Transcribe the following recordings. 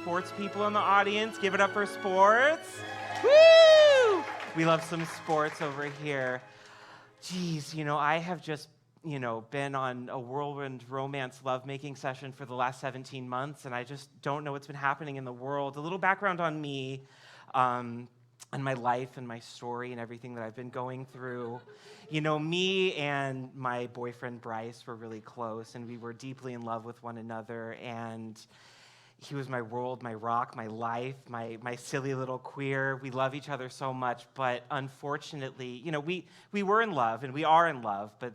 sports people in the audience. Give it up for sports. Woo! We love some sports over here. Geez, I have just, been on a whirlwind romance lovemaking session for the last 17 months, and I just don't know what's been happening in the world. A little background on me, and my life and my story and everything that I've been going through. Me and my boyfriend Bryce were really close, and we were deeply in love with one another, and he was my world, my rock, my life, my silly little queer. We love each other so much, but unfortunately, we were in love, and we are in love, but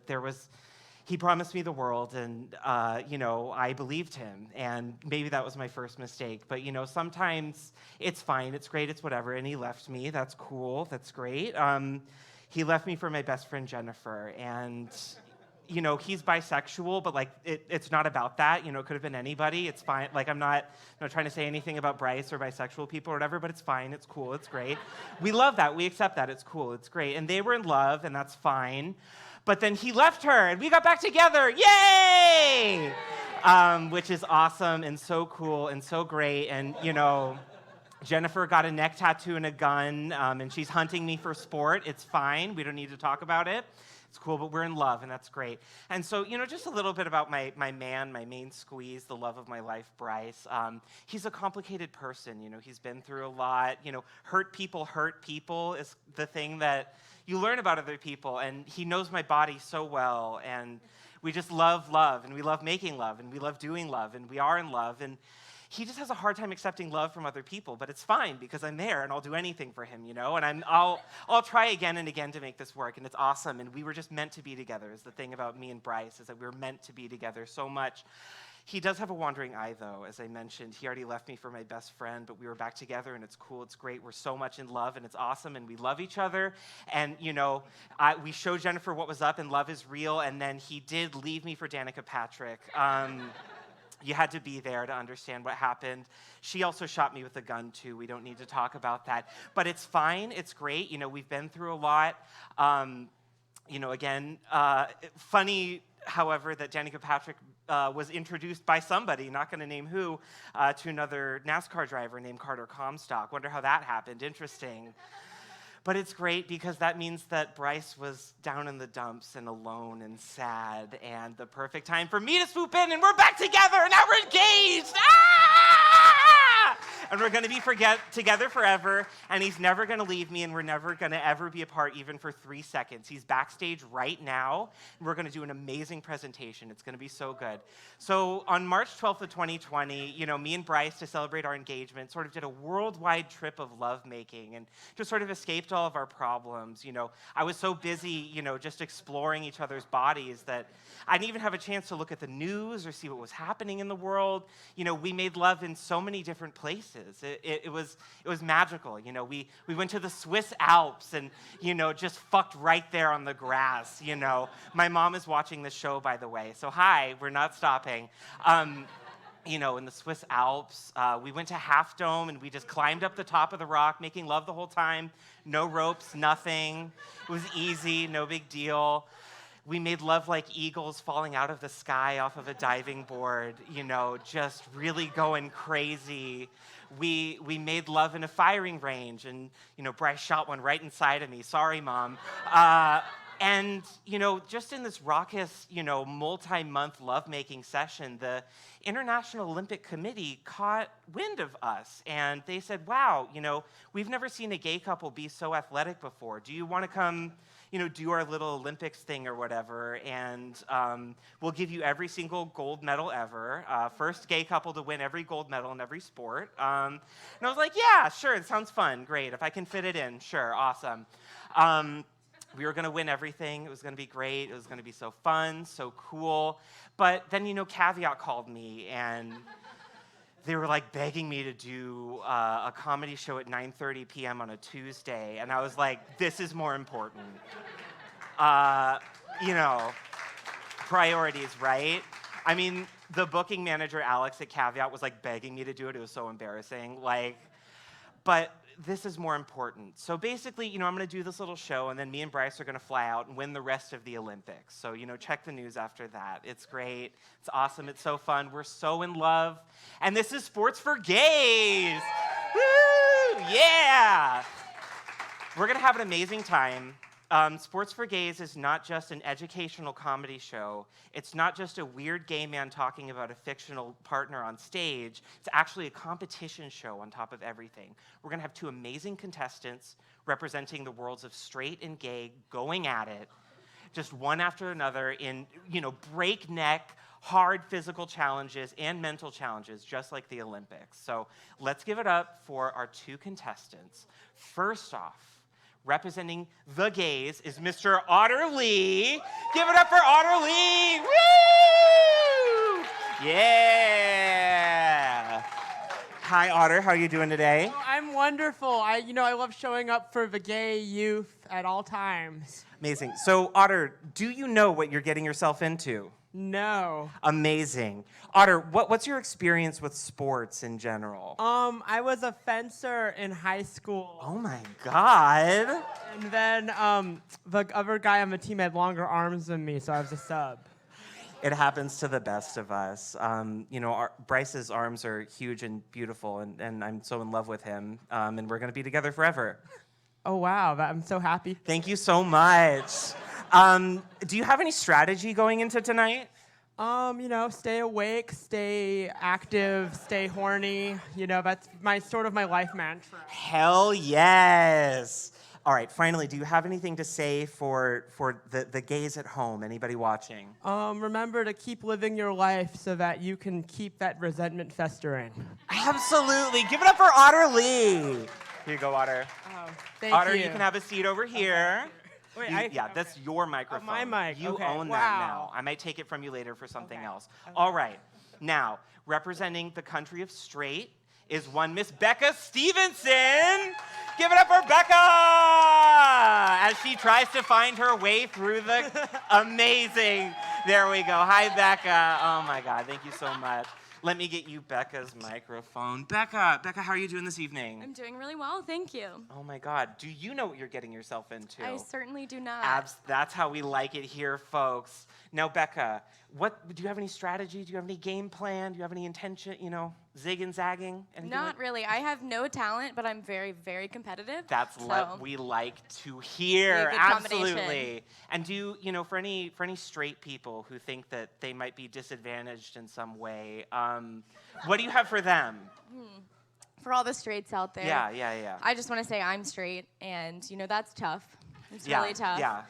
he promised me the world, and, I believed him, and maybe that was my first mistake, but, sometimes it's fine, it's great, it's whatever, and he left me. That's cool, that's great. He left me for my best friend, Jennifer, and, he's bisexual, but, it's not about that. It could have been anybody. It's fine. I'm not trying to say anything about Bryce or bisexual people or whatever, but it's fine, it's cool, it's great. We love that, we accept that, it's cool, it's great, and they were in love, and that's fine. But then he left her, and we got back together. Yay! Which is awesome and so cool and so great. And, Jennifer got a neck tattoo and a gun, and she's hunting me for sport. It's fine. We don't need to talk about it. It's cool, but we're in love, and that's great. And so, just a little bit about my man, my main squeeze, the love of my life, Bryce. He's a complicated person. He's been through a lot. Hurt people is the thing that you learn about other people, and he knows my body so well, and we just love love, and we love making love, and we love doing love, and we are in love, and he just has a hard time accepting love from other people, but it's fine because I'm there and I'll do anything for him, and I'll try again and again to make this work, and it's awesome, and we were just meant to be together. Is the thing about me and Bryce, is that we were meant to be together so much. He does have a wandering eye, though, as I mentioned. He already left me for my best friend, but we were back together, and it's cool, it's great. We're so much in love, and it's awesome, and we love each other. And, we showed Jennifer what was up, and love is real, and then he did leave me for Danica Patrick. You had to be there to understand what happened. She also shot me with a gun, too. We don't need to talk about that. But it's fine. It's great. We've been through a lot. Funny, however, that Danica Patrick was introduced by somebody, not going to name who, to another NASCAR driver named Carter Comstock. Wonder how that happened. Interesting. But it's great because that means that Bryce was down in the dumps and alone and sad, and the perfect time for me to swoop in, and we're back together, and now we're engaged! And we're going to be together forever, and he's never going to leave me, and we're never going to ever be apart even for 3 seconds. He's backstage right now, and we're going to do an amazing presentation. It's going to be so good. So on March 12th of 2020, me and Bryce, to celebrate our engagement, sort of did a worldwide trip of lovemaking and just sort of escaped all of our problems. I was so busy, just exploring each other's bodies that I didn't even have a chance to look at the news or see what was happening in the world. We made love in so many different places. It was magical. We went to the Swiss Alps and, just fucked right there on the grass. My mom is watching this show, by the way. So hi, we're not stopping. In the Swiss Alps. We went to Half Dome, and we just climbed up the top of the rock, making love the whole time. No ropes, nothing. It was easy, no big deal. We made love like eagles falling out of the sky off of a diving board, just really going crazy. We made love in a firing range, and, Bryce shot one right inside of me. Sorry, Mom. And, just in this raucous, multi-month lovemaking session, the International Olympic Committee caught wind of us, and they said, wow, we've never seen a gay couple be so athletic before. Do you want to come, do our little Olympics thing or whatever, and we'll give you every single gold medal ever. First gay couple to win every gold medal in every sport. And I was like, yeah, sure, it sounds fun, great. If I can fit it in, sure, awesome. We were going to win everything. It was going to be great. It was going to be so fun, so cool. But then, Caveat called me, and they were begging me to do a comedy show at 9:30 p.m. on a Tuesday. And I was like, this is more important. Priorities, right? I mean, the booking manager, Alex at Caveat, was begging me to do it. It was so embarrassing. but this is more important. So basically, I'm going to do this little show, and then me and Bryce are going to fly out and win the rest of the Olympics. So, check the news after that. It's great. It's awesome. It's so fun. We're so in love. And this is Sports for Gays. Woo! Yeah! We're going to have an amazing time. Sports for Gays is not just an educational comedy show. It's not just a weird gay man talking about a fictional partner on stage. It's actually a competition show on top of everything. We're going to have two amazing contestants representing the worlds of straight and gay going at it, just one after another in, breakneck, hard physical challenges and mental challenges, just like the Olympics. So let's give it up for our two contestants. First off, representing the gays is Mr. Otter Lee. Give it up for Otter Lee. Woo! Yeah. Hi, Otter. How are you doing today? Oh, I'm wonderful. I love showing up for the gay youth at all times. Amazing. So, Otter, do you know what you're getting yourself into? No. Amazing. Otter, what's your experience with sports in general? I was a fencer in high school. Oh my God. And then the other guy on the team had longer arms than me, so I was a sub. It happens to the best of us. Bryce's arms are huge and beautiful, and I'm so in love with him, and we're going to be together forever. Oh, wow. I'm so happy. Thank you so much. Do you have any strategy going into tonight? Stay awake, stay active, stay horny. That's my life mantra. Hell yes. All right, finally, do you have anything to say for the gays at home? Anybody watching? Remember to keep living your life so that you can keep that resentment festering. Absolutely. Give it up for Otter Lee. Here you go, Otter. Oh, thank you. Otter, you can have a seat over here. Wait, that's your microphone. my mic. You okay. own that now. I might take it from you later for something else. Okay. All right. Now, representing the country of straight is one Miss Becca Stevenson. Give it up for Becca as she tries to find her way through the amazing. There we go. Hi, Becca. Oh, my God. Thank you so much. Let me get you Becca's microphone. Becca, how are you doing this evening? I'm doing really well, thank you. Oh my God, do you know what you're getting yourself into? I certainly do not. That's how we like it here, folks. Now, Becca, do you have any strategy? Do you have any game plan? Do you have any intention, zig and zagging? Not really. I have no talent, but I'm very, very competitive. That's what we like to hear. Absolutely. And for any straight people who think that they might be disadvantaged in some way, what do you have for them? For all the straights out there. Yeah. I just want to say I'm straight, and that's tough. It's really tough. Yeah,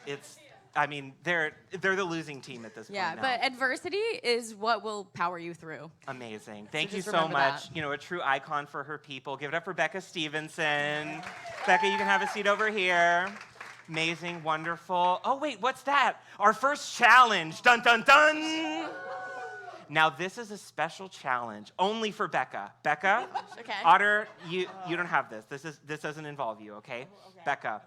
they're the losing team at this point now. But adversity is what will power you through. Amazing. Thank you just so much. that. A true icon for her people. Give it up for Becca Stevenson. Becca, you can have a seat over here. Amazing, wonderful. Oh, wait, what's that? Our first challenge. Dun, dun, dun. Now, this is a special challenge only for Becca. Becca, Okay. Otter, you don't have this. This doesn't involve you, okay? Becca,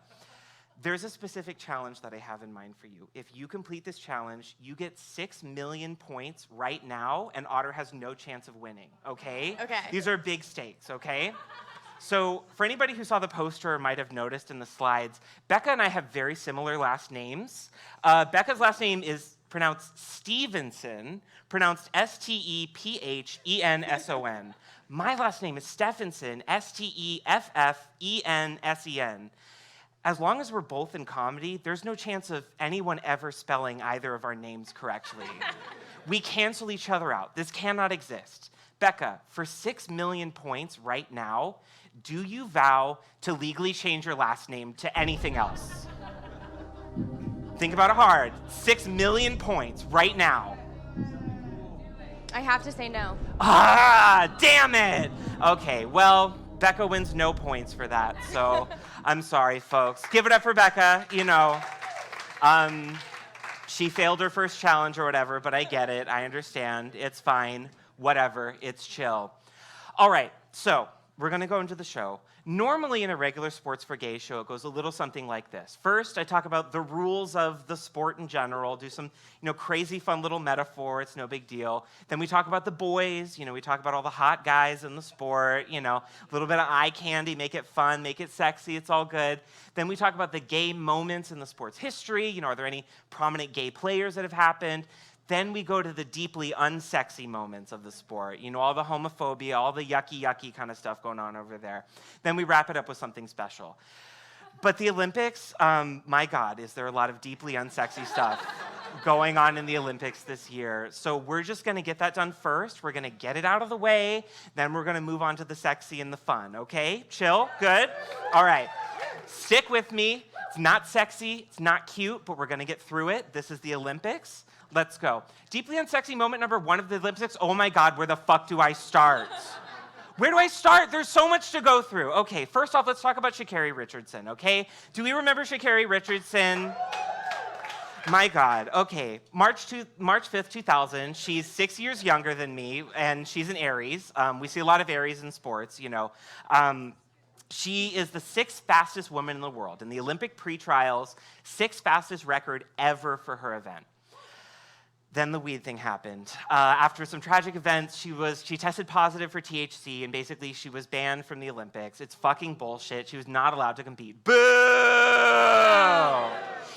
there's a specific challenge that I have in mind for you. If you complete this challenge, you get 6 million points right now, and Otter has no chance of winning, okay? Okay. These are big stakes, okay? So for anybody who saw the poster or might have noticed in the slides, Becca and I have very similar last names. Becca's last name is pronounced Stevenson, pronounced Stephenson. My last name is Stephenson, Steffensen. As long as we're both in comedy, there's no chance of anyone ever spelling either of our names correctly. We cancel each other out. This cannot exist. Becca, for 6 million points right now, do you vow to legally change your last name to anything else? Think about it hard. 6 million points right now. I have to say no. Ah, damn it. Okay, well, Becca wins no points for that, so I'm sorry, folks. Give it up for Becca, She failed her first challenge or whatever, but I get it. I understand. It's fine. Whatever. It's chill. All right, so we're going to go into the show. Normally in a regular Sports for Gays show, it goes a little something like this. First, I talk about the rules of the sport in general, do some, crazy fun little metaphor, it's no big deal. Then we talk about the boys, we talk about all the hot guys in the sport, a little bit of eye candy, make it fun, make it sexy, it's all good. Then we talk about the gay moments in the sport's history, are there any prominent gay players that have happened? Then we go to the deeply unsexy moments of the sport, all the homophobia, all the yucky kind of stuff going on over there. Then we wrap it up with something special. But the Olympics, my God, is there a lot of deeply unsexy stuff going on in the Olympics this year. So we're just going to get that done first. We're going to get it out of the way. Then we're going to move on to the sexy and the fun, okay? Chill? Good? All right. Stick with me. It's not sexy. It's not cute, but we're going to get through it. This is the Olympics. Let's go. Deeply unsexy moment number 1 of the Olympics. Oh my God, where the fuck do I start? Where do I start? There's so much to go through. Okay, first off, let's talk about Sha'Carri Richardson, okay? Do we remember Sha'Carri Richardson? My God, okay. March 5th, 2000, she's 6 years younger than me, and she's an Aries. We see a lot of Aries in sports, She is the 6th fastest woman in the world. In the Olympic pre-trials, 6th fastest record ever for her event. Then the weed thing happened. After some tragic events, she tested positive for THC, and basically she was banned from the Olympics. It's fucking bullshit. She was not allowed to compete. Boo!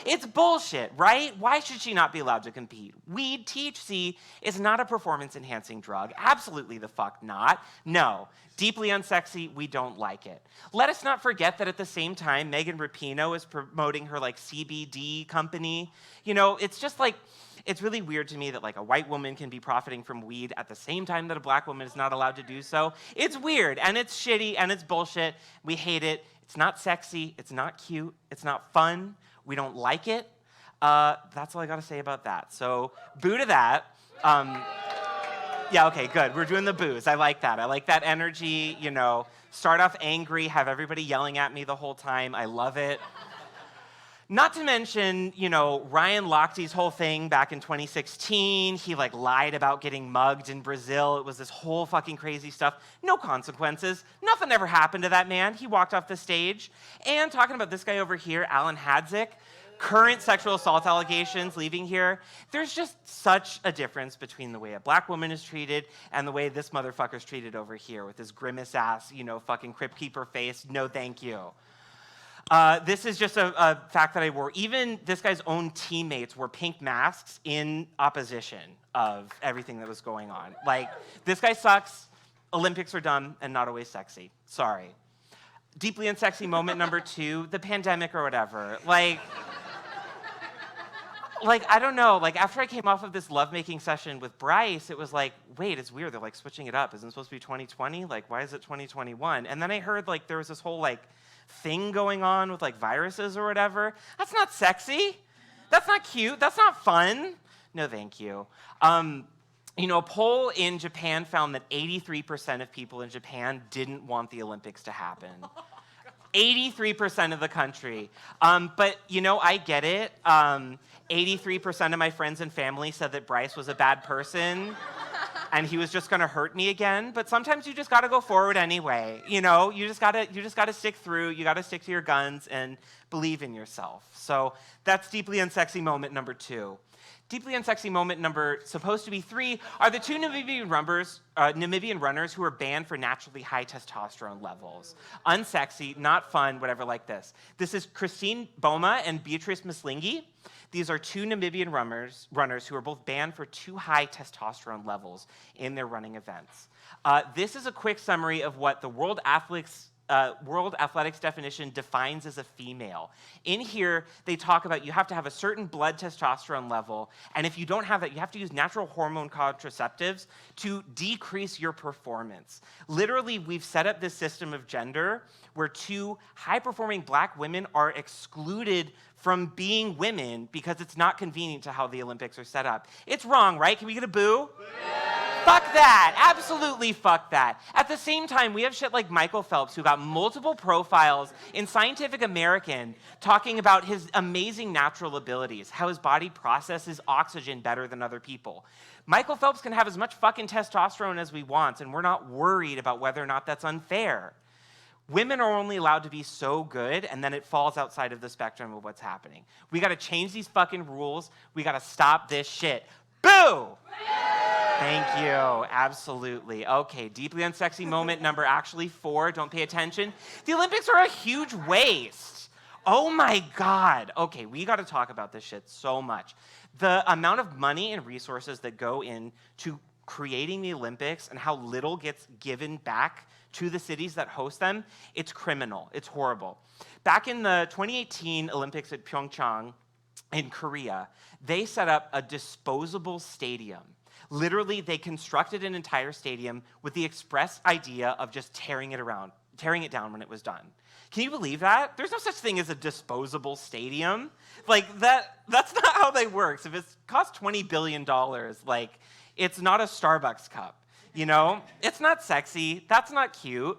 It's bullshit, right? Why should she not be allowed to compete? Weed, THC, is not a performance-enhancing drug. Absolutely the fuck not. No. Deeply unsexy, we don't like it. Let us not forget that at the same time, Megan Rapinoe is promoting her CBD company. It's just it's really weird to me that a white woman can be profiting from weed at the same time that a black woman is not allowed to do so. It's weird, and it's shitty, and it's bullshit. We hate it. It's not sexy. It's not cute. It's not fun. We don't like it. That's all I got to say about that. So boo to that. Yeah, okay, good. We're doing the boos. I like that. I like that energy, Start off angry, have everybody yelling at me the whole time. I love it. Not to mention, Ryan Lochte's whole thing back in 2016. He lied about getting mugged in Brazil. It was this whole fucking crazy stuff. No consequences. Nothing ever happened to that man. He walked off the stage. And talking about this guy over here, Alan Hadzik, current sexual assault allegations leaving here. There's just such a difference between the way a black woman is treated and the way this motherfucker's treated over here with his grimace ass, fucking crypt keeper face. No, thank you. This is just a fact that I wore. Even this guy's own teammates wore pink masks in opposition of everything that was going on. This guy sucks. Olympics are dumb and not always sexy. Sorry. Deeply unsexy moment number 2, the pandemic or whatever. I don't know. After I came off of this lovemaking session with Bryce, it was wait, it's weird. They're switching it up. Isn't it supposed to be 2020? Why is it 2021? And then I heard there was this whole thing going on with viruses or whatever. That's not sexy. That's not cute. That's not fun. No, thank you. A poll in Japan found that 83% of people in Japan didn't want the Olympics to happen. 83% of the country. But, I get it. 83% of my friends and family said that Bryce was a bad person and he was just going to hurt me again. But sometimes you just got to go forward anyway. You just got to stick through. You got to stick to your guns and believe in yourself. So that's deeply unsexy moment number 2. Deeply unsexy moment number supposed to be 3 are the 2 Namibian runners who are banned for naturally high testosterone levels. Unsexy, not fun, whatever like this. This is Christine Boma and Beatrice Mislingi. These are 2 Namibian runners who are both banned for too high testosterone levels in their running events. This is a quick summary of what the World Athletics definition defines as a female. In here, they talk about you have to have a certain blood testosterone level, and if you don't have that, you have to use natural hormone contraceptives to decrease your performance. Literally, we've set up this system of gender where 2 high-performing black women are excluded from being women because it's not convenient to how the Olympics are set up. It's wrong, right? Can we get a boo? Yeah. Fuck that. Absolutely fuck that. At the same time, we have shit like Michael Phelps, who got multiple profiles in Scientific American talking about his amazing natural abilities, how his body processes oxygen better than other people. Michael Phelps can have as much fucking testosterone as we want, and we're not worried about whether or not that's unfair. Women are only allowed to be so good, and then it falls outside of the spectrum of what's happening. We gotta change these fucking rules. We gotta stop this shit. Boo! Thank you, absolutely. Okay, deeply unsexy moment number actually 4, don't pay attention. The Olympics are a huge waste. Oh my God. Okay, we gotta talk about this shit so much. The amount of money and resources that go into creating the Olympics and how little gets given back to the cities that host them, it's criminal, it's horrible. Back in the 2018 Olympics at Pyeongchang in Korea, they set up a disposable stadium. Literally, they constructed an entire stadium with the express idea of just tearing it down when it was done. Can you believe that? There's no such thing as a disposable stadium. Like, that's not how that works. If it costs $20 billion, like, it's not a Starbucks cup, you know? It's not sexy. That's not cute.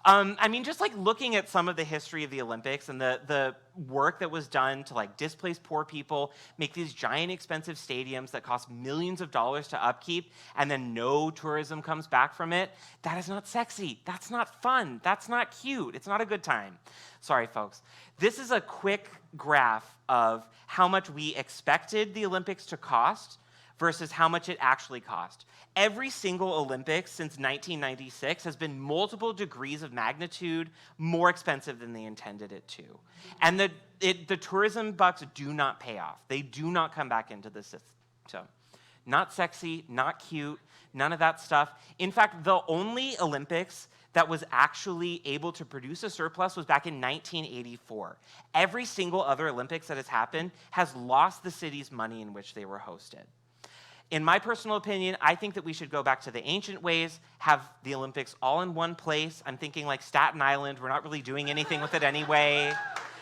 I mean, just like looking at some of the history of the Olympics and the work that was done to like displace poor people, make these giant expensive stadiums that cost millions of dollars to upkeep, and then no tourism comes back from it, that is not sexy. That's not fun. That's not cute. It's not a good time. Sorry, folks. This is a quick graph of how much we expected the Olympics to cost versus how much it actually cost. Every single Olympics since 1996 has been multiple degrees of magnitude more expensive than they intended it to. And the tourism bucks do not pay off. They do not come back into the system. Not sexy, not cute, none of that stuff. In fact, the only Olympics that was actually able to produce a surplus was back in 1984. Every single other Olympics that has happened has lost the city's money in which they were hosted. In my personal opinion, I think that we should go back to the ancient ways, have the Olympics all in one place. I'm thinking like Staten Island. We're not really doing anything with it anyway.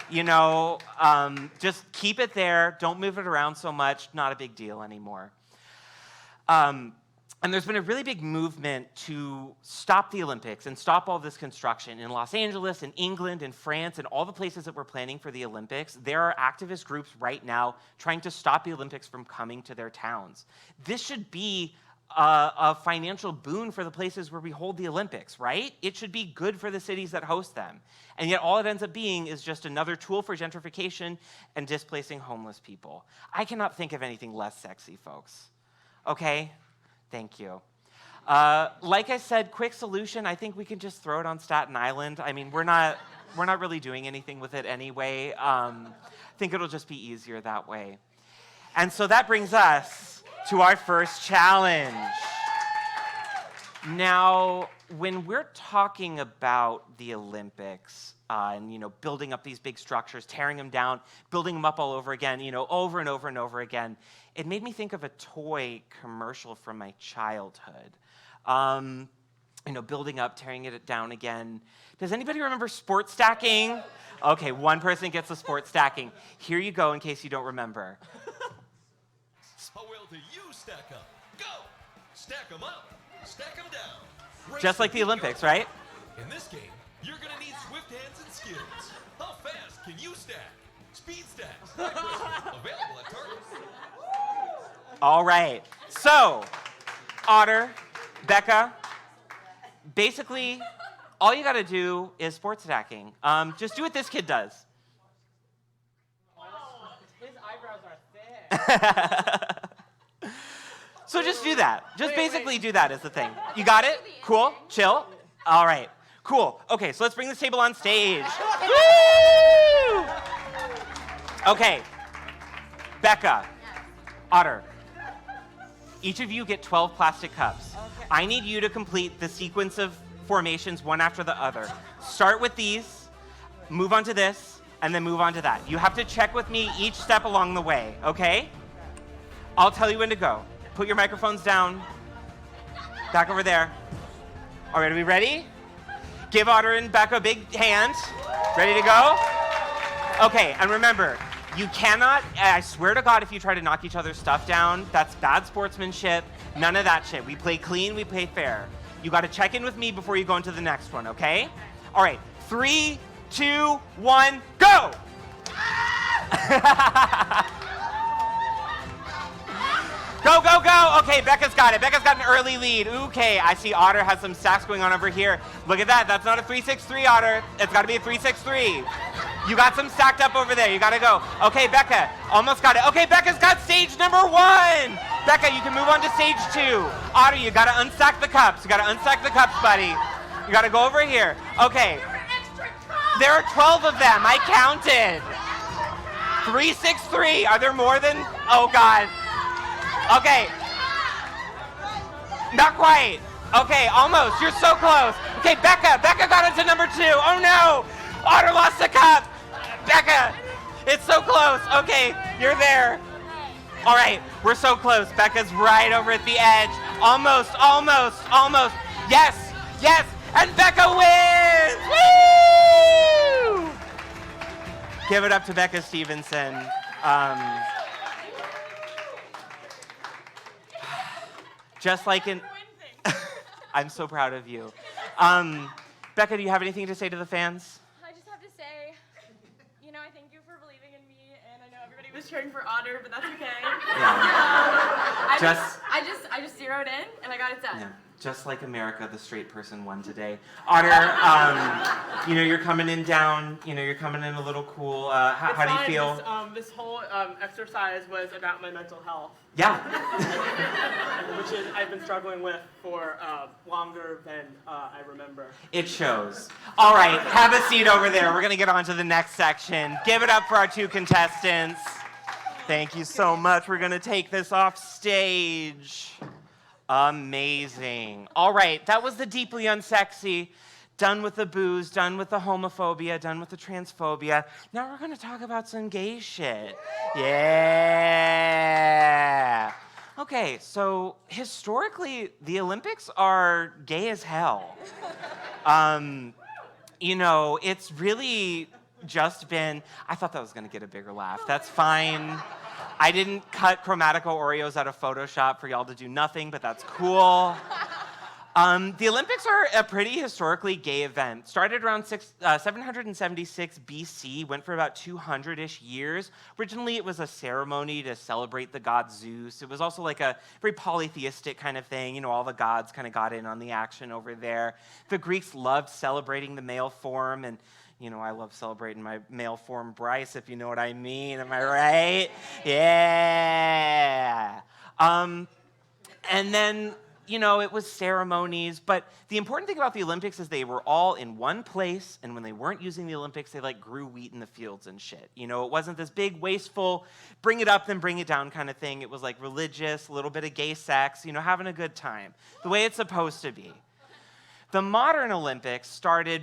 You know, just keep it there. Don't move it around so much. Not a big deal anymore. And there's been a really big movement to stop the Olympics and stop all this construction. In Los Angeles, in England, in France, and all the places that we're planning for the Olympics, there are activist groups right now trying to stop the Olympics from coming to their towns. This should be a financial boon for the places where we hold the Olympics, right? It should be good for the cities that host them. And yet all it ends up being is just another tool for gentrification and displacing homeless people. I cannot think of anything less sexy, folks. Okay? Thank you. Like I said, quick solution, I think we can just throw it on Staten Island. I mean, we're not really doing anything with it anyway. I think it'll just be easier that way. And so that brings us to our first challenge. Now, when we're talking about the Olympics, and, you know, building up these big structures, tearing them down, building them up all over again, you know, over and over and over again, it made me think of a toy commercial from my childhood. You know, building up, tearing it down again. Does anybody remember Sport Stacking? Okay, one person gets the Sport Stacking. Here you go in case you don't remember. How well do you stack up? Go! Stack them up, stack them down. Just like the Olympics, right? In this game, you're gonna need swift hands and skills. How fast can you stack? Speed stacks. Available at Target. All right. So, Otter, Becca, basically, all you got to do is sport stacking. Just do what this kid does. His eyebrows are thick. So just do that. Just basically do that is the thing. You got it? Cool? Chill? All right. Cool. Okay, so let's bring this table on stage. Woo! Okay. Becca, Otter, each of you get 12 plastic cups. Okay. I need you to complete the sequence of formations one after the other. Start with these, move on to this, and then move on to that. You have to check with me each step along the way, okay? I'll tell you when to go. Put your microphones down. Back over there. All right, are we ready? Give Otter and Becca a big hand. Ready to go? Okay, and remember, You cannot, I swear to God, if you try to knock each other's stuff down, that's bad sportsmanship. None of that shit. We play clean, we play fair. You got to check in with me before you go into the next one, okay? All right, 3, 2, 1, go! Go, go, go! Okay, Becca's got it. Becca's got an early lead. Okay, I see Otter has some stacks going on over here. Look at that. That's not a 3-6-3, Otter. It's got to be a 3-6-3. You got some stacked up over there. You got to go. Okay, Becca, almost got it. Okay, Becca's got stage number 1. Becca, you can move on to stage 2. Otter, you got to unstack the cups. You got to unstack the cups, buddy. You got to go over here. Okay. There are 12 of them. I counted. 3-6-3. Are there more than? Oh, God. Okay. Not quite. Okay, almost. You're so close. Okay, Becca. Becca got into number 2. Oh, no. Otter lost the cup. Becca. It's so close. Okay, you're there. All right, we're so close. Becca's right over at the edge. Almost, almost, almost. Yes, yes. And Becca wins. Woo! Give it up to Becca Stevenson. Just like in... I'm so proud of you. Becca, do you have anything to say to the fans? I just have to say, I thank you for believing in me, and I know everybody was cheering for Otter, but that's okay. Yeah. I just zeroed in, and I got it done. Yeah. Just like America, the straight person won today. Otter, you're coming in down, you're coming in a little cool. How do you feel? This whole exercise was about my mental health. Yeah. Which I've been struggling with for longer than I remember. It shows. All right, have a seat over there. We're going to get on to the next section. Give it up for our 2 contestants. Thank you so much. We're going to take this off stage. Amazing. All right, that was the deeply unsexy. Done with the booze, done with the homophobia, done with the transphobia. Now we're going to talk about some gay shit. Yeah. Okay, so historically, the Olympics are gay as hell. It's really just been, I thought that was going to get a bigger laugh. That's fine. I didn't cut Chromatico Oreos out of Photoshop for y'all to do nothing, but that's cool. The Olympics are a pretty historically gay event. Started around 776 BC, went for about 200-ish years. Originally, it was a ceremony to celebrate the god Zeus. It was also like a very polytheistic kind of thing. All the gods kind of got in on the action over there. The Greeks loved celebrating the male form, and I love celebrating my male form Bryce, if you know what I mean. Am I right? Yeah. And then, it was ceremonies. But the important thing about the Olympics is they were all in one place. And when they weren't using the Olympics, they grew wheat in the fields and shit. It wasn't this big, wasteful, bring it up, then bring it down kind of thing. It was religious, a little bit of gay sex, having a good time. The way it's supposed to be. The modern Olympics started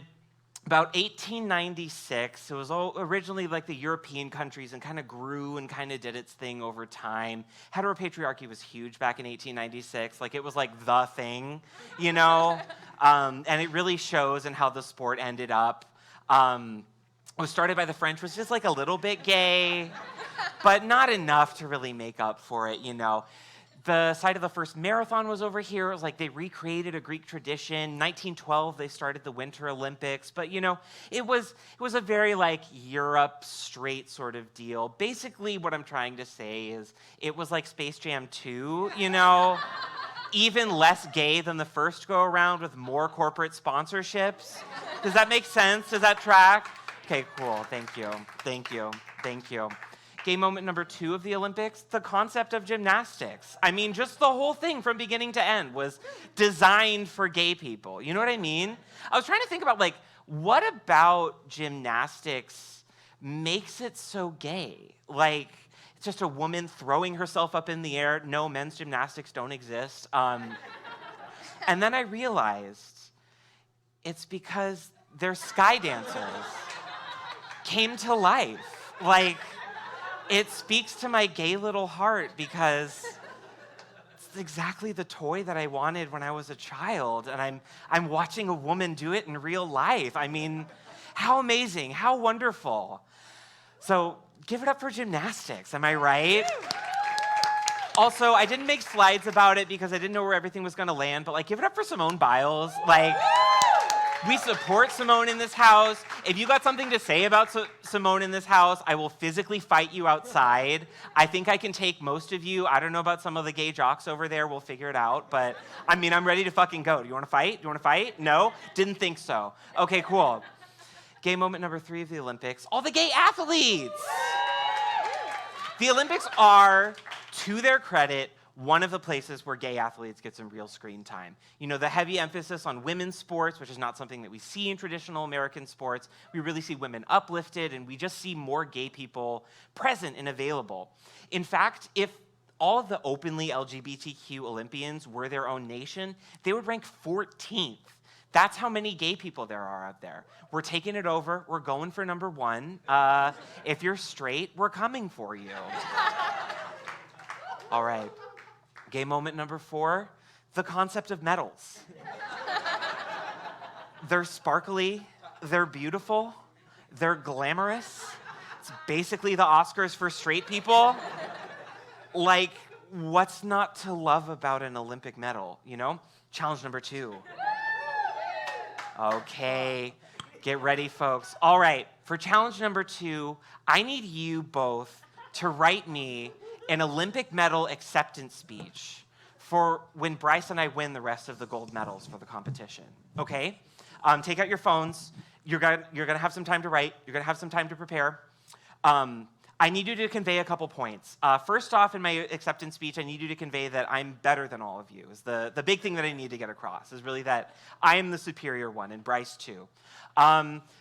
about 1896. It was originally the European countries and kind of grew and kind of did its thing over time. Heteropatriarchy was huge back in 1896. It was the thing, and it really shows in how the sport ended up. It was started by the French, was just a little bit gay, but not enough to really make up for it, The site of the first marathon was over here. It was they recreated a Greek tradition. 1912, they started the Winter Olympics. But, it was a very, Europe straight sort of deal. Basically, what I'm trying to say is it was like Space Jam 2, even less gay than the first go-around with more corporate sponsorships. Does that make sense? Does that track? Okay, cool. Thank you. Thank you. Thank you. Gay moment number 2 of the Olympics, the concept of gymnastics. I mean, just the whole thing from beginning to end was designed for gay people. You know what I mean? I was trying to think about, what about gymnastics makes it so gay? It's just a woman throwing herself up in the air. No, men's gymnastics don't exist. And then I realized it's because their sky dancers came to life. It speaks to my gay little heart because it's exactly the toy that I wanted when I was a child, and I'm watching a woman do it in real life. I mean, how amazing, how wonderful. So give it up for gymnastics, am I right? Also, I didn't make slides about it because I didn't know where everything was gonna land, but like, give it up for Simone Biles. Like, we support Simone in this house. If you got something to say about Simone in this house, I will physically fight you outside. I think I can take most of you. I don't know about some of the gay jocks over there. We'll figure it out. But, I mean, I'm ready to fucking go. Do you want to fight? Do you want to fight? No? Didn't think so. Okay, cool. Gay moment number 3 of the Olympics. All the gay athletes! The Olympics are, to their credit, one of the places where gay athletes get some real screen time. You know, the heavy emphasis on women's sports, which is not something that we see in traditional American sports. We really see women uplifted, and we just see more gay people present and available. In fact, if all of the openly LGBTQ Olympians were their own nation, they would rank 14th. That's how many gay people there are out there. We're taking it over. We're going for number 1. If you're straight, we're coming for you. All right. Gay moment number 4, the concept of medals. They're sparkly, they're beautiful, they're glamorous. It's basically the Oscars for straight people. Like, what's not to love about an Olympic medal, you know? Challenge number 2. Okay, get ready, folks. All right, for challenge number 2, I need you both to write me an Olympic medal acceptance speech for when Bryce and I win the rest of the gold medals for the competition, okay? Take out your phones. You're gonna have some time to write. You're gonna have some time to prepare. I need you to convey a couple points. First off, in my acceptance speech, I need you to convey that I'm better than all of you. Is the big thing that I need to get across is really that I am the superior one, and Bryce too.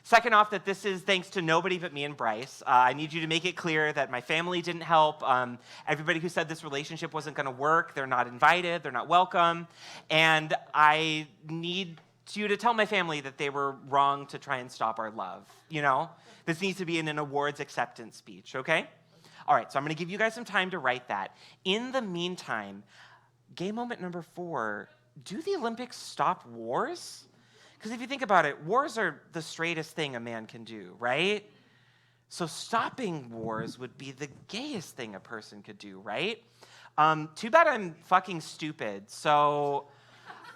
Second off, that this is thanks to nobody but me and Bryce. I need you to make it clear that my family didn't help. Everybody who said this relationship wasn't gonna work, they're not invited, they're not welcome. And I need you to tell my family that they were wrong to try and stop our love, you know? This needs to be in an awards acceptance speech, okay? All right, so I'm gonna give you guys some time to write that. In the meantime, gay moment number 4, do the Olympics stop wars? Because if you think about it, wars are the straightest thing a man can do, right? So stopping wars would be the gayest thing a person could do, right? Too bad I'm fucking stupid. So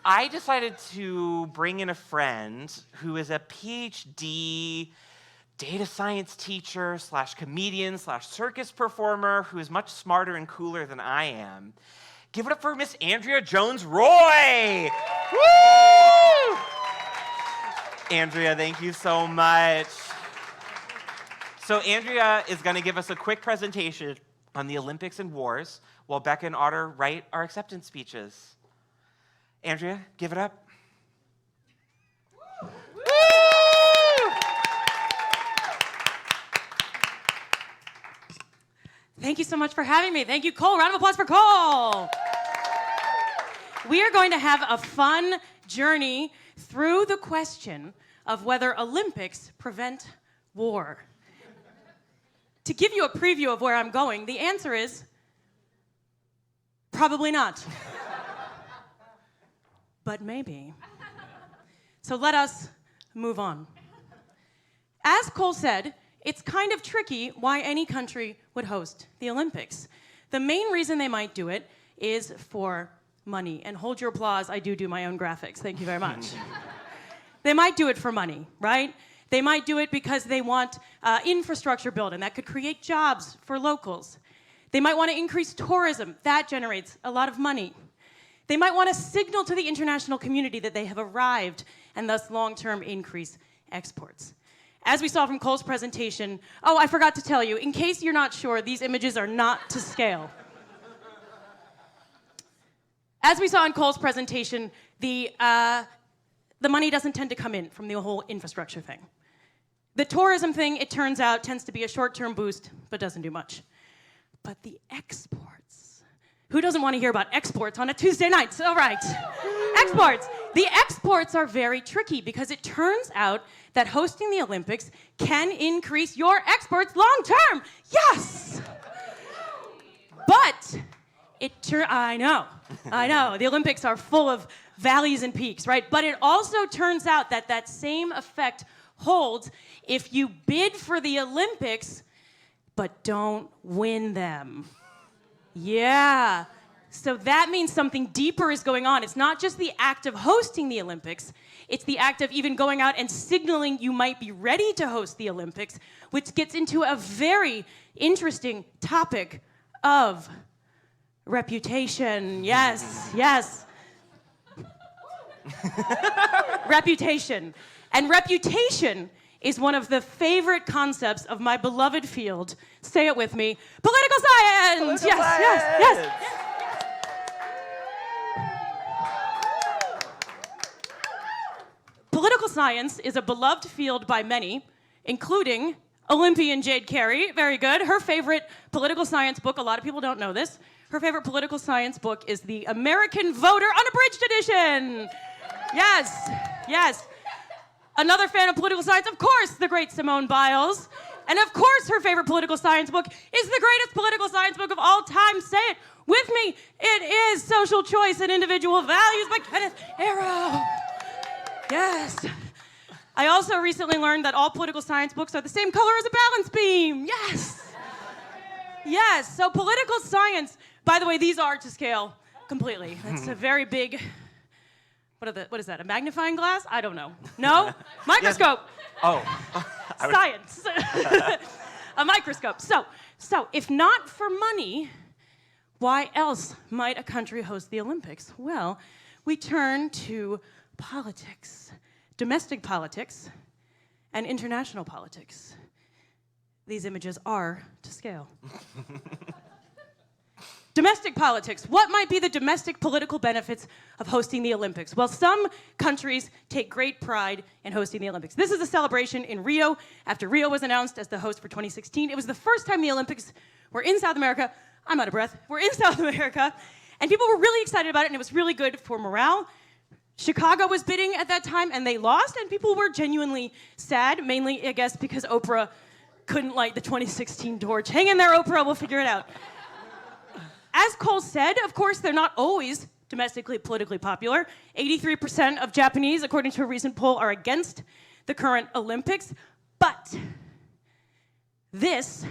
I decided to bring in a friend who is a PhD data science teacher / comedian / circus performer who is much smarter and cooler than I am. Give it up for Miss Andrea Jones-Roy! Woo! Andrea, thank you so much. So Andrea is going to give us a quick presentation on the Olympics and wars while Becca and Otter write our acceptance speeches. Andrea, give it up. Woo! Thank you so much for having me. Thank you, Cole. Round of applause for Cole. We are going to have a fun journey through the question of whether Olympics prevent war. To give you a preview of where I'm going, the answer is probably not. But maybe. So let us move on. As Cole said, it's kind of tricky why any country would host the Olympics. The main reason they might do it is for money. And hold your applause, I do my own graphics. Thank you very much. They might do it for money, right? They might do it because they want infrastructure built, and that could create jobs for locals. They might want to increase tourism. That generates a lot of money. They might want to signal to the international community that they have arrived, and thus long-term increase exports. As we saw from Cole's presentation, oh, I forgot to tell you, in case you're not sure, these images are not to scale. As we saw in Cole's presentation, the money doesn't tend to come in from the whole infrastructure thing. The tourism thing, it turns out, tends to be a short-term boost, but doesn't do much. But the exports. Who doesn't want to hear about exports on a Tuesday night? All right. Exports. The exports are very tricky because it turns out that hosting the Olympics can increase your exports long-term. Yes! But I know. The Olympics are full of valleys and peaks, right? But it also turns out that that same effect holds if you bid for the Olympics but don't win them. Yeah. So that means something deeper is going on. It's not just the act of hosting the Olympics, it's the act of even going out and signaling you might be ready to host the Olympics, which gets into a very interesting topic of reputation. Yes, yes. Reputation. And reputation is one of the favorite concepts of my beloved field. Say it with me. Political science! Yes. Political science is a beloved field by many, including Olympian Jade Carey. Very good. Her favorite political science book, a lot of people don't know this, her favorite political science book is the American Voter Unabridged Edition. Yes. Another fan of political science, of course, the great Simone Biles. And of course, her favorite political science book is the greatest political science book of all time. Say it with me. It is Social Choice and Individual Values by Kenneth Arrow. Yes. I also recently learned that all political science books are the same color as a balance beam. Yes. So political science, by the way, these are to scale completely. That's a very big, what is that, a magnifying glass? I don't know. No? Microscope. Oh. Science. A microscope. So, if not for money, why else might a country host the Olympics? Well, we turn to politics, domestic politics, and international politics. These images are to scale. Domestic politics. What might be the domestic political benefits of hosting the Olympics? Well, some countries take great pride in hosting the Olympics. This is a celebration in Rio after Rio was announced as the host for 2016. It was the first time the Olympics were in South America. I'm out of breath. We're in South America. And people were really excited about it, and it was really good for morale. Chicago was bidding at that time, and they lost, and people were genuinely sad, mainly, I guess, because Oprah couldn't light the 2016 torch. Hang in there, Oprah. We'll figure it out. As Cole said, of course, they're not always domestically politically popular. 83% of Japanese, according to a recent poll, are against the current Olympics. But this,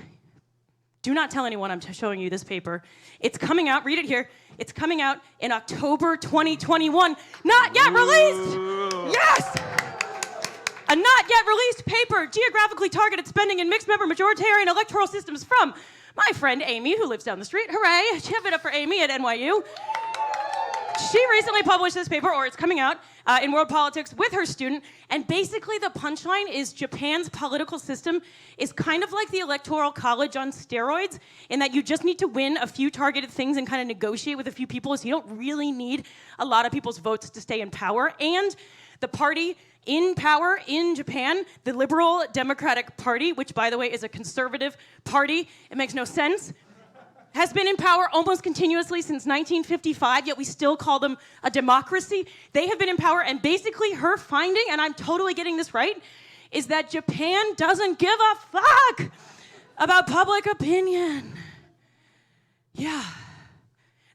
do not tell anyone I'm showing you this paper. It's coming out, read it here. It's coming out in October 2021. Not yet released! Yes! A not yet released paper, Geographically Targeted Spending in Mixed Member Majoritarian Electoral Systems from my friend Amy, who lives down the street. Hooray! Give it up for Amy at NYU. She recently published this paper, or it's coming out, in World Politics with her student, and basically the punchline is Japan's political system is kind of like the Electoral College on steroids, in that you just need to win a few targeted things and kind of negotiate with a few people, so you don't really need a lot of people's votes to stay in power. And the party in power in Japan, the Liberal Democratic Party, which, by the way, is a conservative party, it makes no sense, has been in power almost continuously since 1955, yet we still call them a democracy. They have been in power, and basically her finding, and I'm totally getting this right, is that Japan doesn't give a fuck about public opinion. Yeah.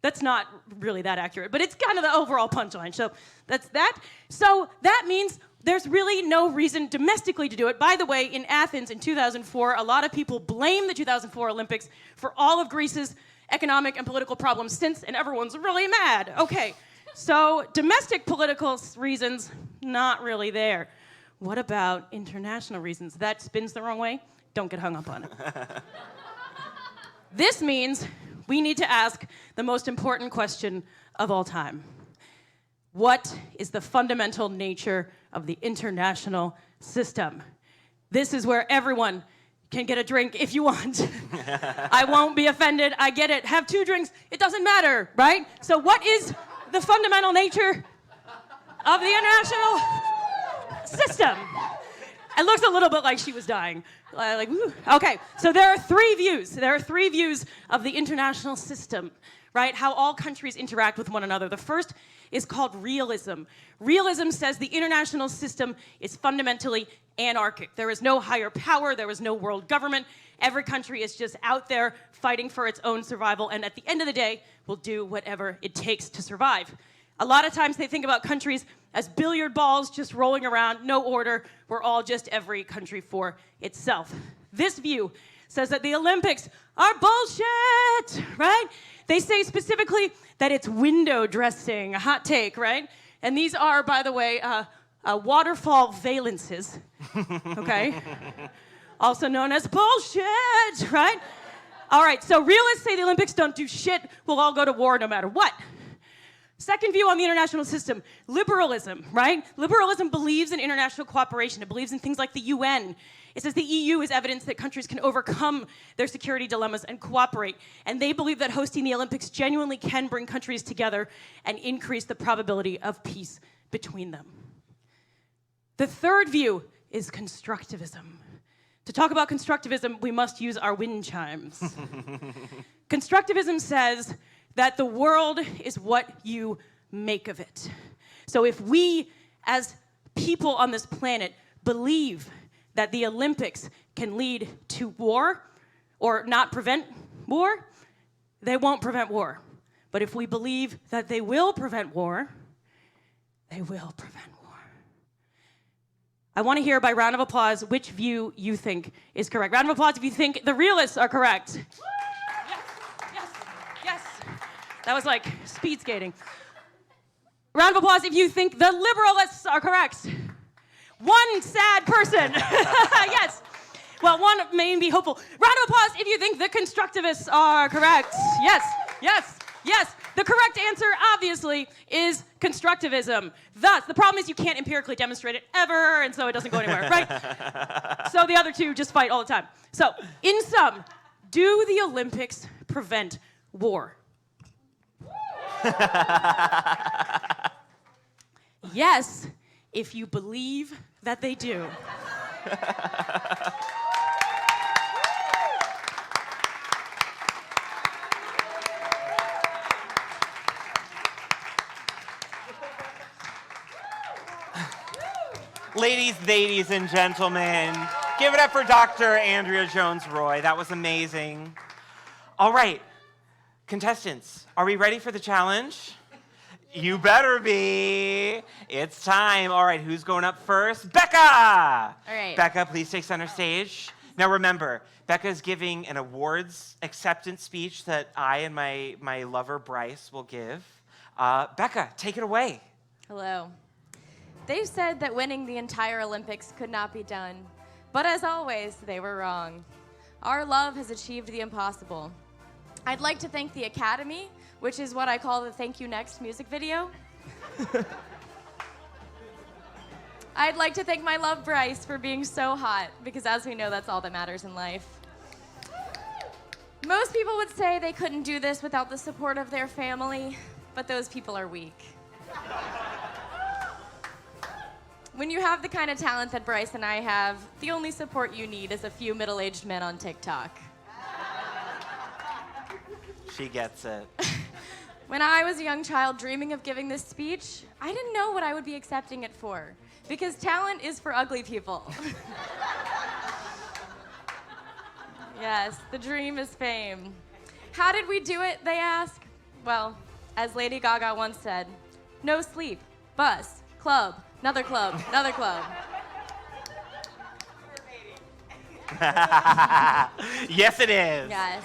That's not really that accurate, but it's kind of the overall punchline. So that's that. So that means there's really no reason domestically to do it. By the way, in Athens in 2004, a lot of people blame the 2004 Olympics for all of Greece's economic and political problems since, and everyone's really mad. Okay, so domestic political reasons, not really there. What about international reasons? That spins the wrong way. Don't get hung up on it. This means we need to ask the most important question of all time. What is the fundamental nature of the international system? This is where everyone can get a drink if you want. I won't be offended. I get it. Have 2 drinks. It doesn't matter, right? So what is the fundamental nature of the international system? It looks a little bit like she was dying. Like, woo. Okay, so there are 3 views. There are 3 views of the international system, right? How all countries interact with one another. The first is called realism. Realism says the international system is fundamentally anarchic. There is no higher power. There is no world government. Every country is just out there fighting for its own survival, and at the end of the day, will do whatever it takes to survive. A lot of times they think about countries as billiard balls just rolling around, no order. We're all just every country for itself. This view says that the Olympics are bullshit, right? They say specifically that it's window dressing, a hot take, right? And these are, by the way, waterfall valences, okay? Also known as bullshit, right? All right, so realists say the Olympics don't do shit. We'll all go to war no matter what. Second view on the international system, liberalism, right? Liberalism believes in international cooperation. It believes in things like the UN. It says the EU is evidence that countries can overcome their security dilemmas and cooperate. And they believe that hosting the Olympics genuinely can bring countries together and increase the probability of peace between them. The third view is constructivism. To talk about constructivism, we must use our wind chimes. Constructivism says that the world is what you make of it. So if we, as people on this planet, believe that the Olympics can lead to war or not prevent war, they won't prevent war. But if we believe that they will prevent war, they will prevent war. I want to hear by round of applause which view you think is correct. Round of applause if you think the realists are correct. Yes. That was like speed skating. Round of applause if you think the liberalists are correct. One sad person. Yes. Well, one may be hopeful. Round of applause if you think the constructivists are correct. Yes. The correct answer, obviously, is constructivism. Thus, the problem is you can't empirically demonstrate it ever, and so it doesn't go anywhere, right? So the other two just fight all the time. So, in sum, do the Olympics prevent war? Yes, if you believe that they do. Ladies and gentlemen, give it up for Dr. Andrea Jones-Roy. That was amazing. All right, contestants, are we ready for the challenge? You better be. It's time. All right, who's going up first? Becca! All right. Becca, please take center stage. Now remember, Becca is giving an awards acceptance speech that I and my lover, Bryce, will give. Becca, take it away. Hello. They've said that winning the entire Olympics could not be done, but as always, they were wrong. Our love has achieved the impossible. I'd like to thank the Academy, which is what I call the Thank You Next music video. I'd like to thank my love, Bryce, for being so hot, because as we know, that's all that matters in life. Most people would say they couldn't do this without the support of their family, but those people are weak. When you have the kind of talent that Bryce and I have, the only support you need is a few middle-aged men on TikTok. She gets it. When I was a young child dreaming of giving this speech, I didn't know what I would be accepting it for, because talent is for ugly people. Yes, the dream is fame. How did we do it, they ask? Well, as Lady Gaga once said, no sleep, bus, club, another club, another club. Yes, it is. Yes.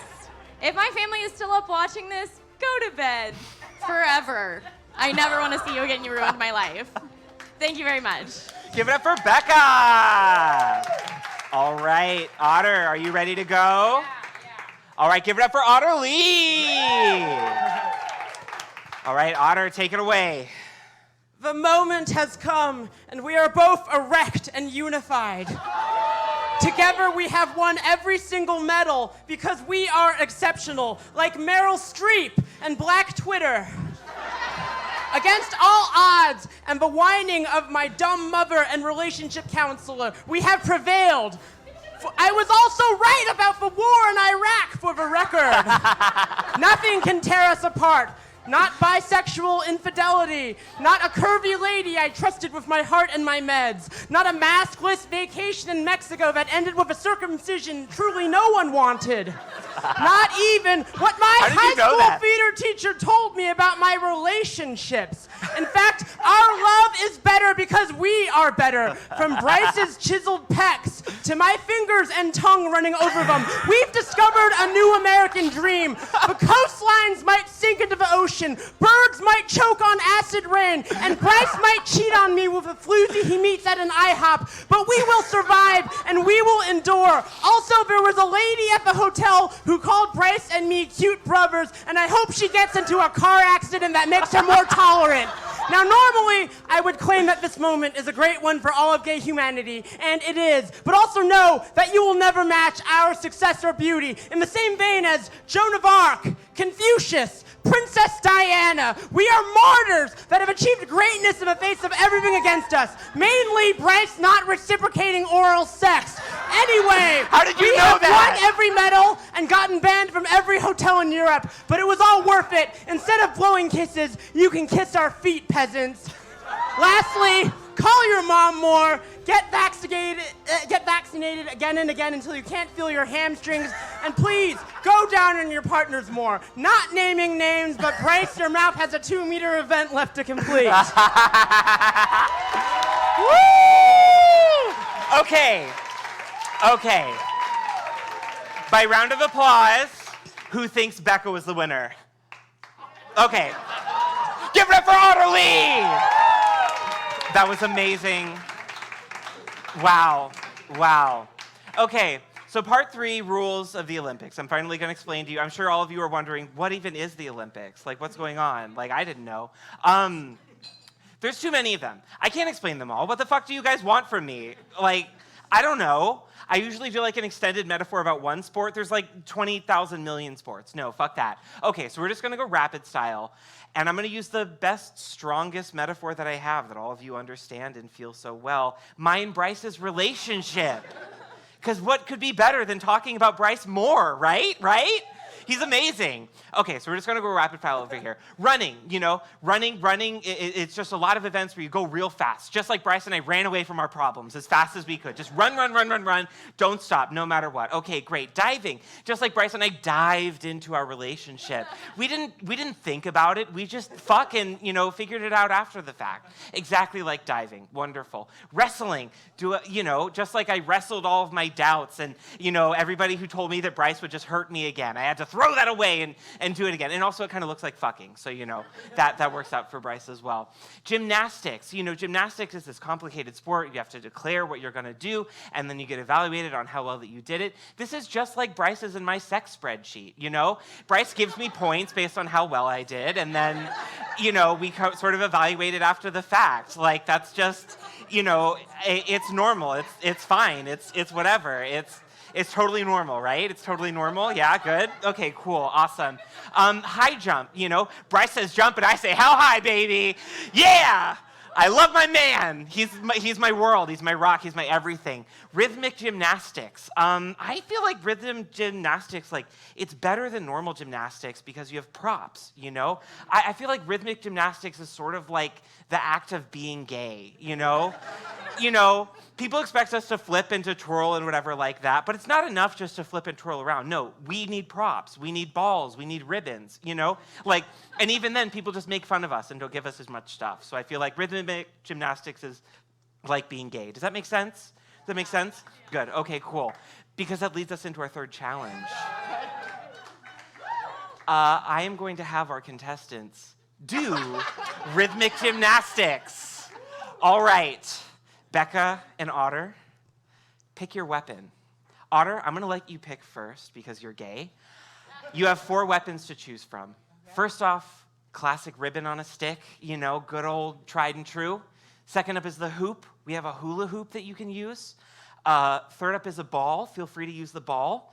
If my family is still up watching this, go to bed forever. I never want to see you again. You ruined my life. Thank you very much. Give it up for Becca. All right, Otter, are you ready to go? Yeah. All right, give it up for Otter Lee. All right, Otter, take it away. The moment has come, and we are both erect and unified. Together, we have won every single medal because we are exceptional, like Meryl Streep and Black Twitter. Against all odds and the whining of my dumb mother and relationship counselor, we have prevailed. I was also right about the war in Iraq, for the record. Nothing can tear us apart. Not bisexual infidelity, not a curvy lady I trusted with my heart and my meds, not a maskless vacation in Mexico that ended with a circumcision truly no one wanted. Not even what my high school theater teacher told me about my relationships. In fact, our love is better because we are better. From Bryce's chiseled pecs to my fingers and tongue running over them, we've discovered a new American dream. The coastlines might sink into the ocean, birds might choke on acid rain, and Bryce might cheat on me with a floozy he meets at an IHOP, but we will survive and we will endure. Also, there was a lady at the hotel who called Bryce and me cute brothers, and I hope she gets into a car accident that makes her more tolerant. Now, normally, I would claim that this moment is a great one for all of gay humanity, and it is. But also know that you will never match our success or beauty. In the same vein as Joan of Arc, Confucius, Princess Diana, we are martyrs that have achieved greatness in the face of everything against us. Mainly, Bryce not reciprocating oral sex. Anyway, How did you we know have that? won every medal and gotten banned from every hotel in Europe, but it was all worth it. Instead of blowing kisses, you can kiss our feet, peasants. Lastly, call your mom more. Get vaccinated again and again until you can't feel your hamstrings. And please, go down on your partners more. Not naming names, but Bryce, your mouth has a 2-meter event left to complete. Woo! Okay. By round of applause, who thinks Becca was the winner? Okay. Give it up for Otter Lee! That was amazing. Wow. Okay, so part 3, rules of the Olympics. I'm finally going to explain to you. I'm sure all of you are wondering, what even is the Olympics? Like, what's going on? Like, I didn't know. There's too many of them. I can't explain them all. What the fuck do you guys want from me? Like, I don't know. I usually do like an extended metaphor about one sport. There's like 20,000 million sports. No, fuck that. Okay, so we're just going to go rapid style. And I'm going to use the best, strongest metaphor that I have that all of you understand and feel so well. Mine and Bryce's relationship. Because what could be better than talking about Bryce more, right? He's amazing. Okay, so we're just going to go rapid fire over here. Running, running. It's just a lot of events where you go real fast. Just like Bryce and I ran away from our problems as fast as we could. Just run. Don't stop, no matter what. Okay, great. Diving. Just like Bryce and I dived into our relationship. We didn't think about it. We just fucking, figured it out after the fact. Exactly like diving. Wonderful. Wrestling. Just like I wrestled all of my doubts and, everybody who told me that Bryce would just hurt me again. I had to throw that away and do it again. And also it kind of looks like fucking. So, that works out for Bryce as well. Gymnastics. Gymnastics is this complicated sport. You have to declare what you're going to do, and then you get evaluated on how well that you did it. This is just like Bryce's and my sex spreadsheet, Bryce gives me points based on how well I did, and then, we sort of evaluate it after the fact. Like, that's just, it's normal. It's fine. It's whatever. It's totally normal, right? It's totally normal. Yeah, good. Okay, cool, awesome. High jump, Bryce says jump, and I say, how high, baby? Yeah! I love my man. He's my world. He's my rock. He's my everything. Rhythmic gymnastics. I feel like rhythm gymnastics, it's better than normal gymnastics because you have props, I feel like rhythmic gymnastics is sort of like the act of being gay, People expect us to flip and to twirl and whatever like that, but it's not enough just to flip and twirl around. No, we need props. We need balls. We need ribbons, and even then, people just make fun of us and don't give us as much stuff. So I feel like rhythmic gymnastics is like being gay. Does that make sense? Does that make sense? Good. Okay, cool. Because that leads us into our third challenge. I am going to have our contestants do rhythmic gymnastics. All right. Becca and Otter, pick your weapon. Otter, I'm going to let you pick first because you're gay. You have 4 weapons to choose from. First off, classic ribbon on a stick, good old tried and true. Second up is the hoop. We have a hula hoop that you can use. Third up is a ball. Feel free to use the ball.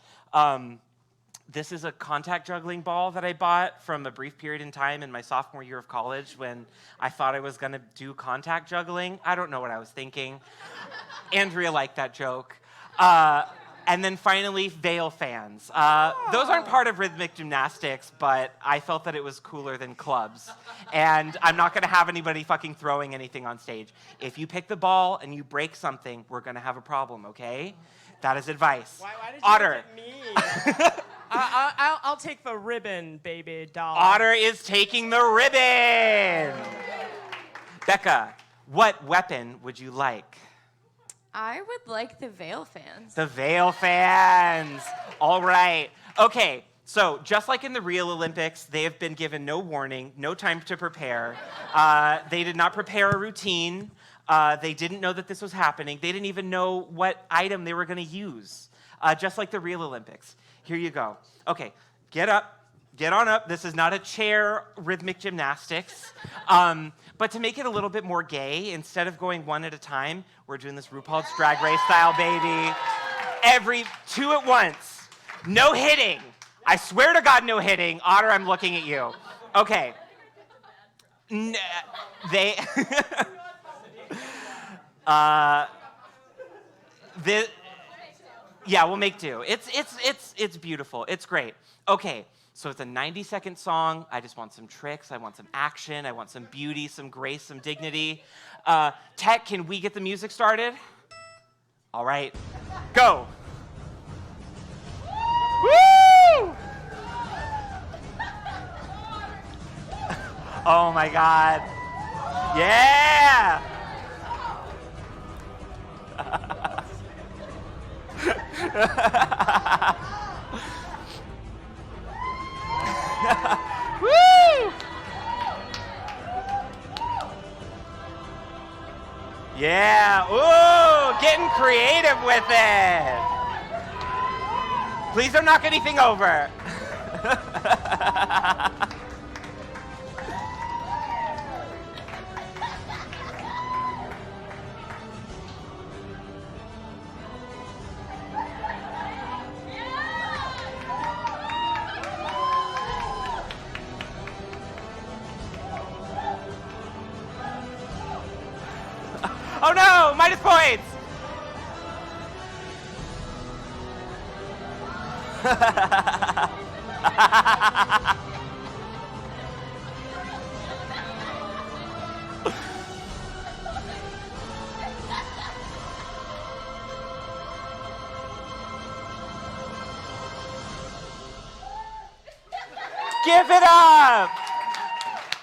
This is a contact juggling ball that I bought from a brief period in time in my sophomore year of college when I thought I was going to do contact juggling. I don't know what I was thinking. Andrea liked that joke. And then finally, veil fans. Those aren't part of rhythmic gymnastics, but I felt that it was cooler than clubs. And I'm not going to have anybody fucking throwing anything on stage. If you pick the ball and you break something, we're going to have a problem, okay? That is advice. Why did you Otter. look at me? I'll take the ribbon, baby doll. Otter is taking the ribbon. Becca, what weapon would you like? I would like the veil fans. The veil fans. All right. Okay, so just like in the real Olympics, they have been given no warning, no time to prepare. They did not prepare a routine. They didn't know that this was happening. They didn't even know what item they were going to use, just like the real Olympics. Here you go. Okay, get up. Get on up. This is not a chair rhythmic gymnastics. But to make it a little bit more gay, instead of going one at a time, we're doing this RuPaul's Drag Race style, baby. Every two at once. No hitting. I swear to God, no hitting. Otter, I'm looking at you. Okay. They... Yeah, we'll make do. It's beautiful. It's great. Okay. So it's a 90-second song. I just want some tricks. I want some action. I want some beauty, some grace, some dignity. Tech, can we get the music started? All right. Go. Woo! Oh, my God. Yeah! Woo! Yeah. Ooh, getting creative with it. Please don't knock anything over. Oh no, minus points! Give it up!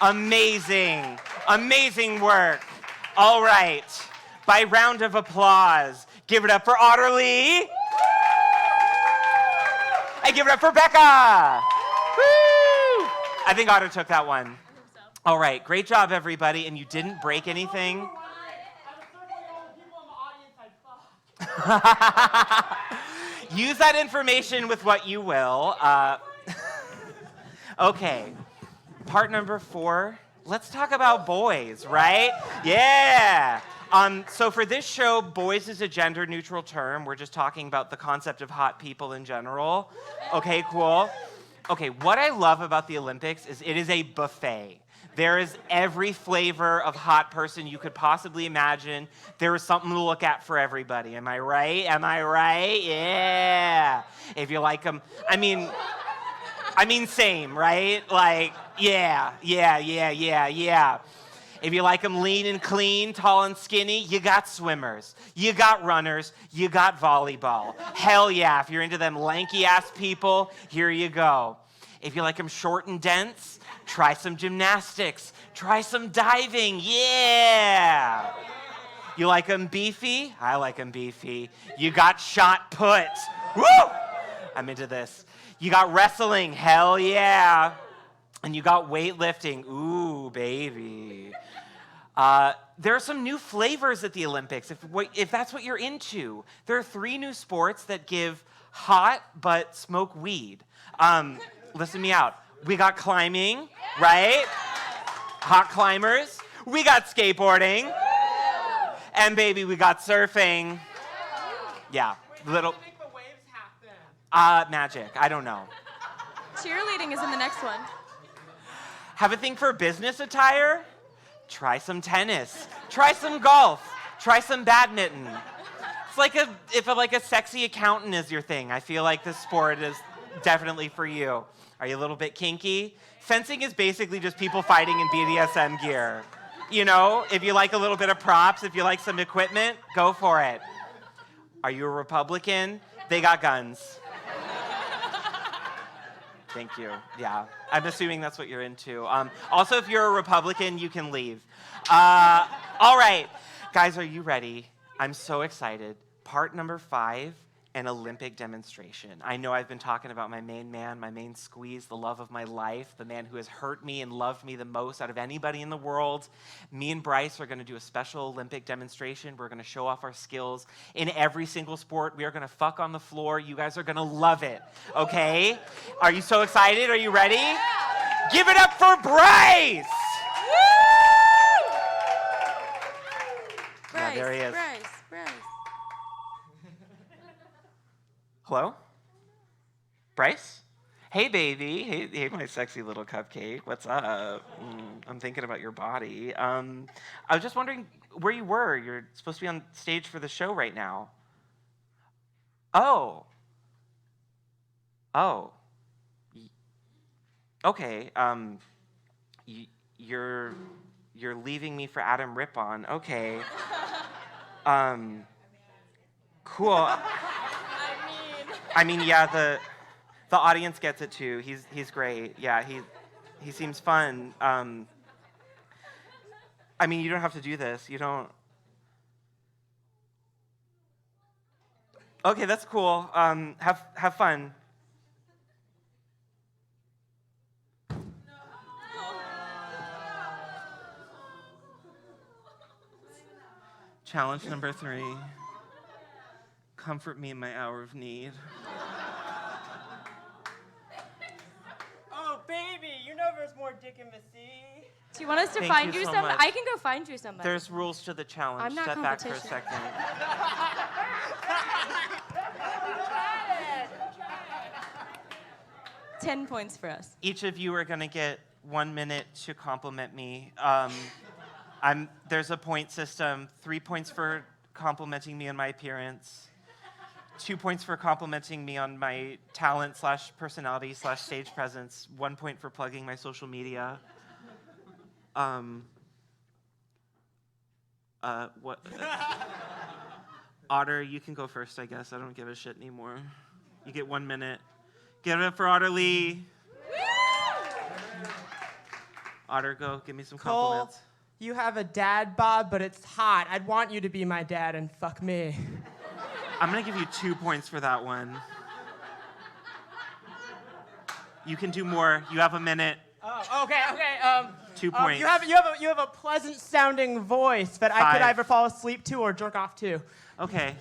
Amazing, amazing work. All right, by round of applause, give it up for Otter Lee. And give it up for Becca. Woo! I think Otter took that one. All right, great job, everybody, and you didn't break anything. Use that information with what you will. Okay, part number 4. Let's talk about boys, right? Yeah. So for this show, boys is a gender-neutral term. We're just talking about the concept of hot people in general. Okay, cool. Okay, what I love about the Olympics is it is a buffet. There is every flavor of hot person you could possibly imagine. There is something to look at for everybody. Am I right? Am I right? Yeah. If you like them, I mean, same, right? Like, yeah. If you like them lean and clean, tall and skinny, you got swimmers, you got runners, you got volleyball. Hell yeah, if you're into them lanky-ass people, here you go. If you like them short and dense, try some gymnastics, try some diving, yeah. You like them beefy? I like them beefy. You got shot put. Woo! I'm into this. You got wrestling, hell yeah. And you got weightlifting, ooh, baby. There are some new flavors at the Olympics, if that's what you're into. There are 3 new sports that give hot but smoke weed. Listen me out. We got climbing, right? Hot climbers. We got skateboarding. And baby, we got surfing. Yeah, little... Magic. I don't know. Cheerleading is in the next one. Have a thing for business attire? Try some tennis. Try some golf. Try some badminton. It's like if a sexy accountant is your thing, I feel like this sport is definitely for you. Are you a little bit kinky? Fencing is basically just people fighting in BDSM gear. You know, if you like a little bit of props, if you like some equipment, go for it. Are you a Republican? They got guns. Thank you. Yeah. I'm assuming that's what you're into. Also, if you're a Republican, you can leave. All right. Guys, are you ready? I'm so excited. Part number 5, an Olympic demonstration. I know I've been talking about my main man, my main squeeze, the love of my life, the man who has hurt me and loved me the most out of anybody in the world. Me and Bryce are going to do a special Olympic demonstration. We're going to show off our skills in every single sport. We are going to fuck on the floor. You guys are going to love it, okay? Are you so excited? Are you ready? Yeah. Give it up for Bryce! Bryce, there he is. Bryce. Hello? Bryce? Hey, baby. Hey, my sexy little cupcake. What's up? I'm thinking about your body. I was just wondering where you were. You're supposed to be on stage for the show right now. Oh. Okay. You're leaving me for Adam Rippon. Okay. Cool. I mean, yeah, the audience gets it too. He's great. Yeah, he seems fun. I mean, you don't have to do this. You don't. Okay, that's cool. Have fun. Challenge number 3. Comfort me in my hour of need. Oh, baby, you know there's more dick in the sea. Do you want us to Thank find you you so somebody? much. I can go find you somebody. There's rules to the challenge. I'm not Step back for a competition. second. 10 points for us. Each of you are going to get 1 minute to compliment me. There's a point system. 3 points for complimenting me on my appearance. 2 points for complimenting me on my talent / personality / stage presence. 1 point for plugging my social media. What? Otter, you can go first, I guess. I don't give a shit anymore. You get 1 minute. Give it up for Otter Lee. Otter, go. Give me some Cole, compliments. you have a dad bod, but it's hot. I'd want you to be my dad and fuck me. I'm going to give you 2 points for that one. You can do more. You have a minute. Oh, okay. 2 points. You have a pleasant sounding voice that I 5. could either fall asleep to or jerk off to. Okay.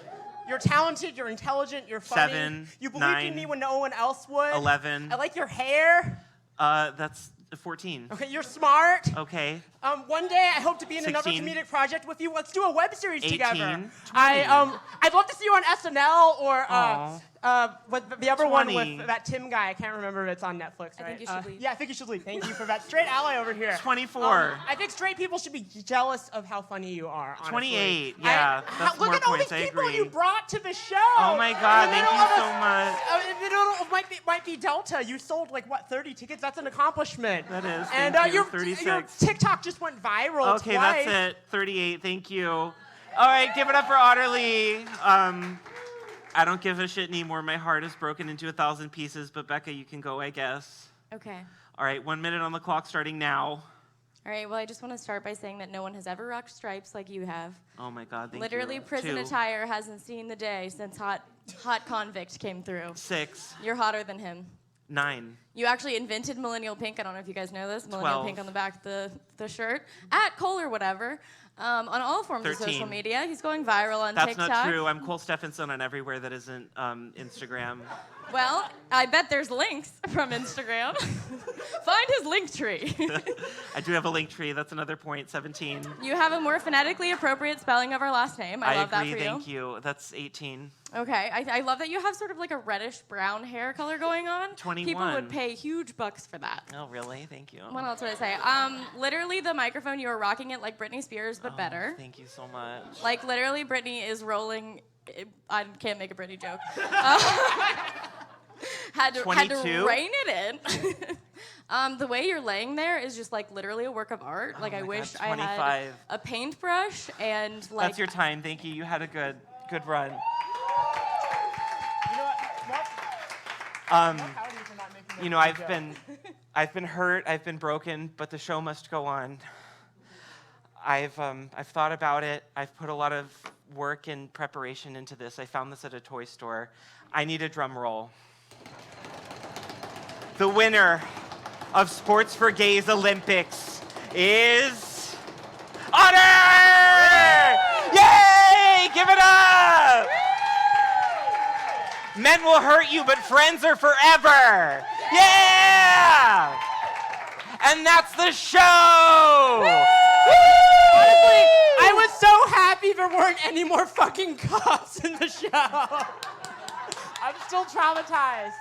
You're talented, you're intelligent, you're funny. 7, You believed 9, in me when no one else would. 11. I like your hair. That's 14. Okay, you're smart. Okay. One day I hope to be in another 16. comedic project with you. Let's do a web series 18, together. 20. I'd love to see you on SNL or what the other 20. one with that Tim guy. I can't remember if it's on Netflix, right? I think you should leave. Yeah, I think you should leave. Thank you for that. Straight ally over here. 24. I think straight people should be jealous of how funny you are. Honestly. 28. Yeah, that's look more at all points. these I people agree. you brought to the show. Oh my God, In the thank middle you of a- so much. In the middle of might be Delta. You sold 30 tickets. That's an accomplishment. That is. And Thank you. your 36. TikTok just went viral Okay, twice. that's it. 38. Thank you. All right, give it up for Otter Lee. I don't give a shit anymore. My heart is broken into 1,000 pieces, but Becca, you can go, I guess. Okay. All right, 1 minute on the clock starting now. All right, well, I just want to start by saying that no one has ever rocked stripes like you have. Oh my God, thank Literally, you. prison 2, attire hasn't seen the day since hot convict came through. 6, You're hotter than him. 9. You actually invented millennial pink. I don't know if you guys know this. Millennial 12. pink on the back of the shirt. At Cole or whatever. On all forms of 13. social media. He's going viral on That's TikTok. not true. I'm Cole Stephenson on everywhere that isn't Instagram. Well, I bet there's links from Instagram. Find his link tree. I do have a link tree. That's another point. 17. You have a more phonetically appropriate spelling of our last name. I love agree. that for you. Thank you. That's 18. Okay, I love that you have sort of like a reddish-brown hair color going on. 21. People would pay huge bucks for that. Oh, really? Thank you. What else would I say? Literally, the microphone, you are rocking it like Britney Spears, but better. Thank you so much. Like, literally, Britney is rolling. I can't make a Britney joke. Had to 22? rein it in. The way you're laying there is just like literally a work of art. Like, Oh I my wish God, I had 25. a paintbrush and like. That's your time. Thank you. You had a good run. You know what? Um, Howdy for not making You know, I've been hurt, I've been broken, but the show must go on. I've thought about it. I've put a lot of work and preparation into this. I found this at a toy store. I need a drum roll. The winner of Sports for Gays Olympics is Otter! Yay! Give it up! Men will hurt you, but friends are forever. Yeah! And that's the show! Honestly, I was so happy there weren't any more fucking cops in the show. I'm still traumatized.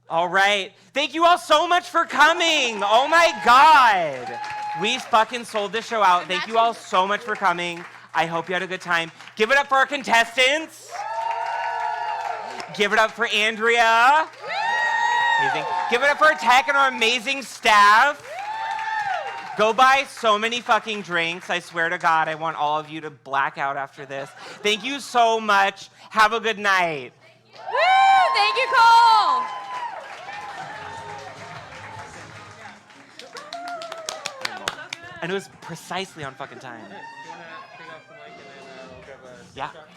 All right. Thank you all so much for coming. Oh my God. We fucking sold this show out. Thank you all so much for coming. I hope you had a good time. Give it up for our contestants. Give it up for Andrea. Amazing. Give it up for our tech and our amazing staff. Go buy so many fucking drinks. I swear to God, I want all of you to black out after this. Thank you so much. Have a good night. Woo! Thank you, Cole. And it was precisely on fucking time. Do you want to take off the mic and then we'll grab a Yeah. shot?